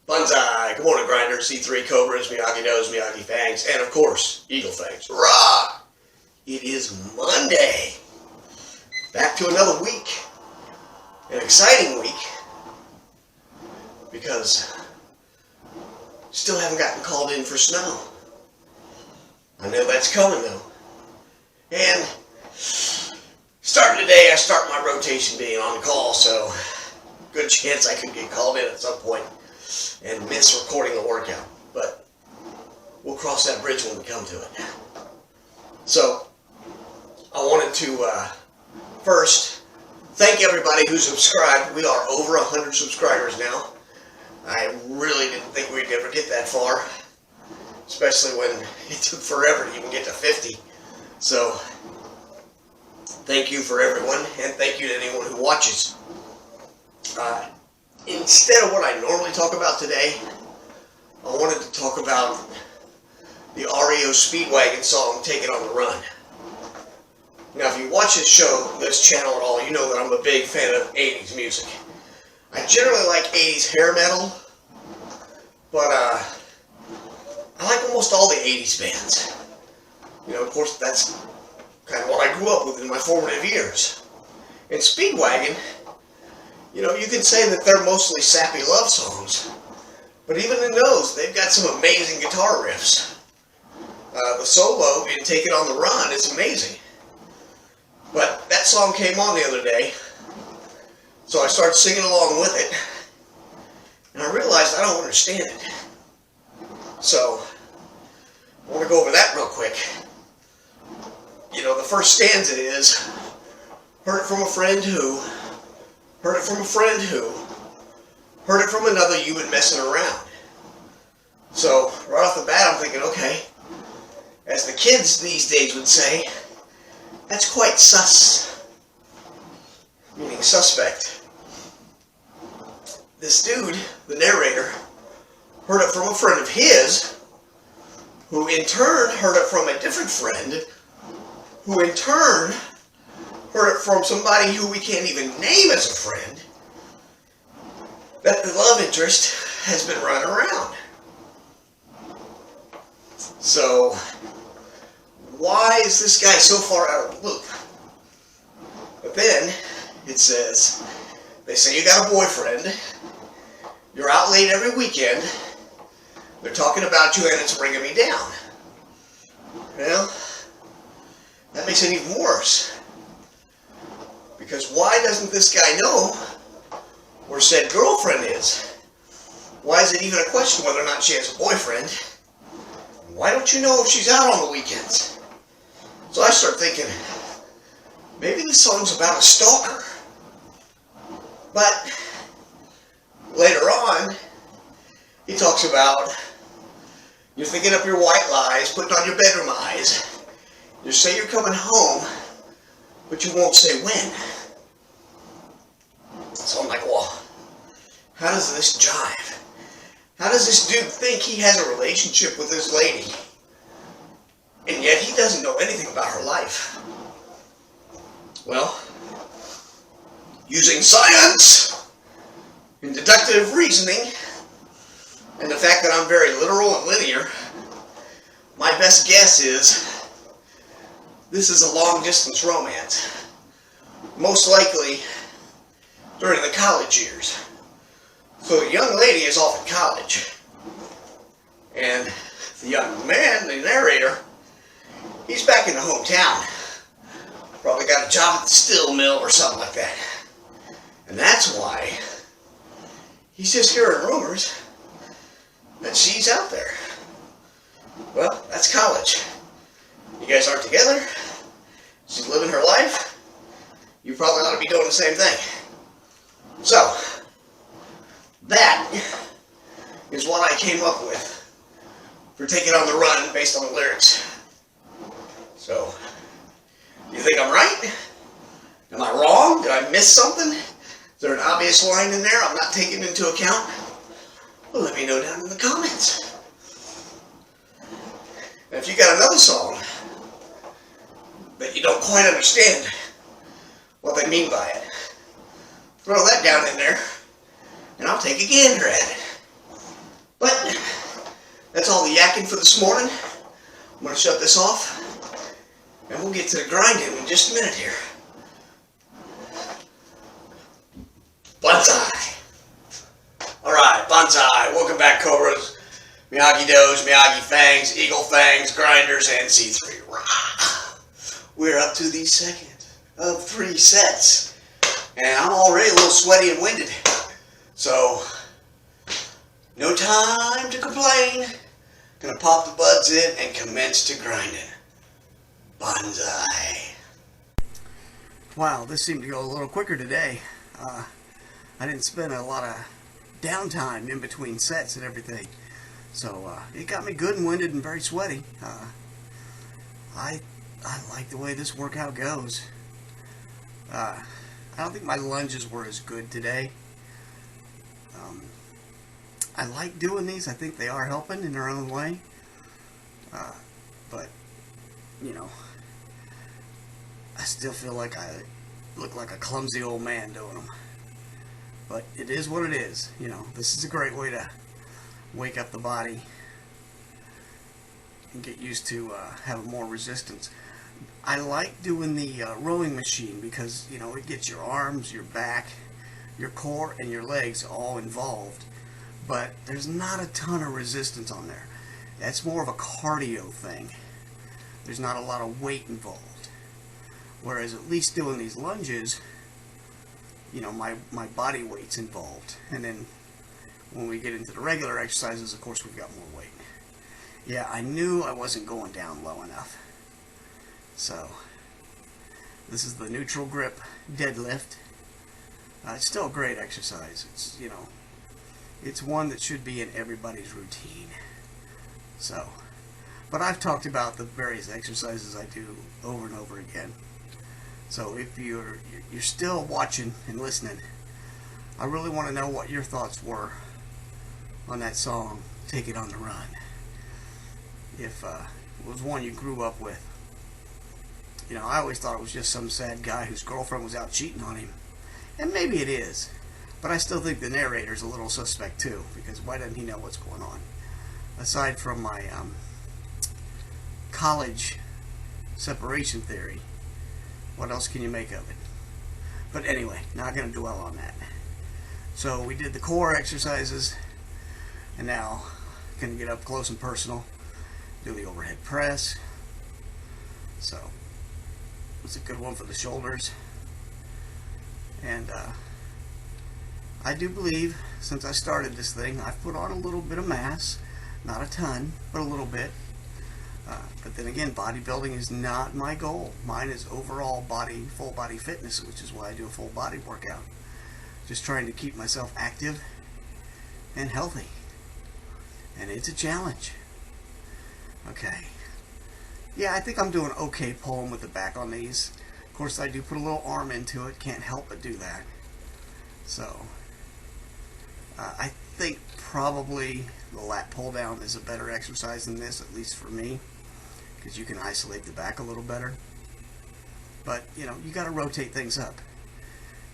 Banzai! Good morning, Grinders, C3 Cobras, Miyagi-Do's, Miyagi Fangs, and of course, Eagle Fangs. Hurrah! It is Monday. Back to another week. An exciting week. Because still haven't gotten called in for snow. I know that's coming though. And starting today, I start my rotation being on call, so good chance I could get called in at some point and miss recording the workout. But we'll cross that bridge when we come to it. So I wanted to first thank everybody who subscribed. We are over 100 subscribers now. I really didn't think we'd ever get that far, especially when it took forever to even get to 50. So thank you for everyone, and thank you to anyone who watches. Instead of what I normally talk about today, I wanted to talk about the REO Speedwagon song, Take It on the Run. Now, if you watch this channel at all, you know that I'm a big fan of 80s music. I generally like 80s hair metal, but I like almost all the 80s bands. You know, of course, that's kind of what I grew up with in my formative years. And Speedwagon, you know, you can say that they're mostly sappy love songs, but even in those, they've got some amazing guitar riffs. The solo in Take It on the Run is amazing. But that song came on the other day, so I started singing along with it, and I realized I don't understand it. So, I want to go over that real quick. You know, the first stanza is, heard it from a friend who, heard it from a friend who, heard it from another, you've been messing around. So, right off the bat, I'm thinking, okay, as the kids these days would say, that's quite sus, meaning suspect. This dude, the narrator, heard it from a friend of his, who in turn heard it from a different friend, who in turn heard it from somebody who we can't even name as a friend, that the love interest has been running around. So, why is this guy so far out of the loop? But then, it says, they say you got a boyfriend, you're out late every weekend, they're talking about you and it's bringing me down. Well, that makes it even worse. Because why doesn't this guy know where said girlfriend is? Why is it even a question whether or not she has a boyfriend? Why don't you know if she's out on the weekends? So I start thinking, maybe this song's about a stalker. But later on, he talks about you're thinking up your white lies, putting on your bedroom eyes. You say you're coming home, but you won't say when. So I'm like, well, how does this jive? How does this dude think he has a relationship with this lady, and yet he doesn't know anything about her life? Well, using science and deductive reasoning, and the fact that I'm very literal and linear, my best guess is this is a long-distance romance. Most likely during the college years. So the young lady is off at college. And the young man, the narrator, he's back in the hometown. Probably got a job at the steel mill or something like that. And that's why he's just hearing rumors that she's out there. Well, that's college. You guys aren't together. She's living her life. You probably ought to be doing the same thing. So, that is what I came up with for Take It on the Run based on the lyrics. So, you think I'm right? Am I wrong? Did I miss something? Is there an obvious line in there I'm not taking into account? Well, let me know down in the comments. And if you got another song that you don't quite understand what they mean by it, throw that down in there, and I'll take a gander at it. But that's all the yakking for this morning. I'm going to shut this off, and we'll get to the grinding in just a minute here. Bonsai. Alright, bonsai. Welcome back, Cobras. Miyagi Does, Miyagi Fangs, Eagle Fangs, Grinders, and C3. Rah! We're up to the second of 3 sets. And I'm already a little sweaty and winded. So, no time to complain. Gonna pop the buds in and commence to grinding. Bonsai. Wow, this seemed to go a little quicker today. I didn't spend a lot of downtime in between sets and everything. So it got me good and winded and very sweaty. I like the way this workout goes. I don't think my lunges were as good today. I like doing these. I think they are helping in their own way. But, you know, I still feel like I look like a clumsy old man doing them. But it is what it is. You know, this is a great way to wake up the body and get used to having more resistance. I like doing the rowing machine because, you know, it gets your arms, your back, your core, and your legs all involved. But there's not a ton of resistance on there. That's more of a cardio thing. There's not a lot of weight involved. Whereas at least doing these lunges, you know, my body weight's involved. And then when we get into the regular exercises, of course, we've got more weight. Yeah, I knew I wasn't going down low enough. So, this is the neutral grip deadlift. It's still a great exercise. It's, you know, it's one that should be in everybody's routine. So, but I've talked about the various exercises I do over and over again. So if you're still watching and listening, I really want to know what your thoughts were on that song, Take It on the Run. If it was one you grew up with. You know, I always thought it was just some sad guy whose girlfriend was out cheating on him. And maybe it is. But I still think the narrator's a little suspect too, because why doesn't he know what's going on? Aside from my college separation theory, what else can you make of it? But anyway, not going to dwell on that. So we did the core exercises, and now going to get up close and personal, do the overhead press. So it's a good one for the shoulders. And I do believe, since I started this thing, I've put on a little bit of mass. Not a ton, but a little bit. But then again, bodybuilding is not my goal. Mine is overall body, full body fitness, which is why I do a full body workout. Just trying to keep myself active and healthy. And it's a challenge. Okay. Yeah, I think I'm doing okay pulling with the back on these. Of course, I do put a little arm into it. Can't help but do that. So, I think probably the lat pull down is a better exercise than this, at least for me, because you can isolate the back a little better. But, you know, you got to rotate things up.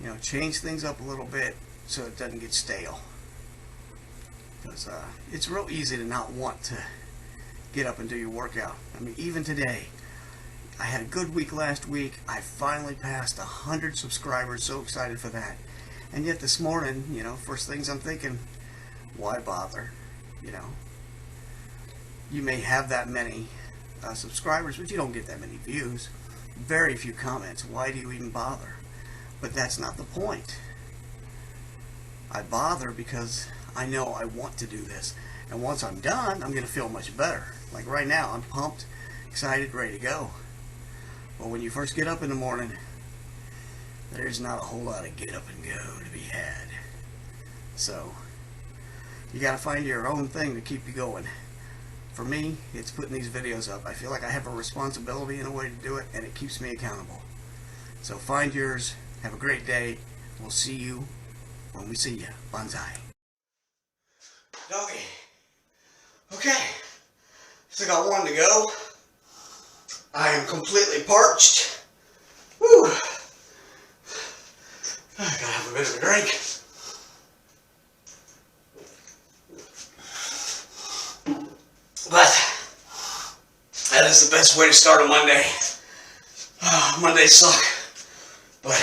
You know, change things up a little bit so it doesn't get stale. Because it's real easy to not want to get up and do your workout. I mean, even today, I had a good week last week. I finally passed 100 subscribers. So excited for that. And yet this morning, you know, first things I'm thinking, why bother? You know, you may have that many subscribers, but you don't get that many views. Very few comments. Why do you even bother? But that's not the point. I bother because I know I want to do this. And once I'm done, I'm going to feel much better. Like right now, I'm pumped, excited, ready to go. But when you first get up in the morning, there's not a whole lot of get up and go to be had. So, you got to find your own thing to keep you going. For me, it's putting these videos up. I feel like I have a responsibility in a way to do it, and it keeps me accountable. So find yours. Have a great day. We'll see you when we see you. Bonsai. Doggy. Okay. Still got one to go. I am completely parched. Whew. I gotta have a bit of a drink. That is the best way to start a Monday. Mondays suck, but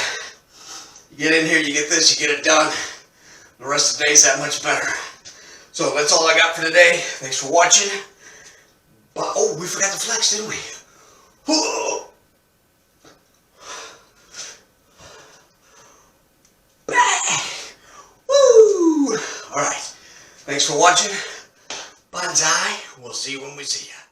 you get in here, you get this, you get it done. The rest of the day is that much better. So that's all I got for today. Thanks for watching. But, oh, we forgot to flex, didn't we? Whoa. Woo! Alright. Thanks for watching. Banzai. We'll see you when we see you.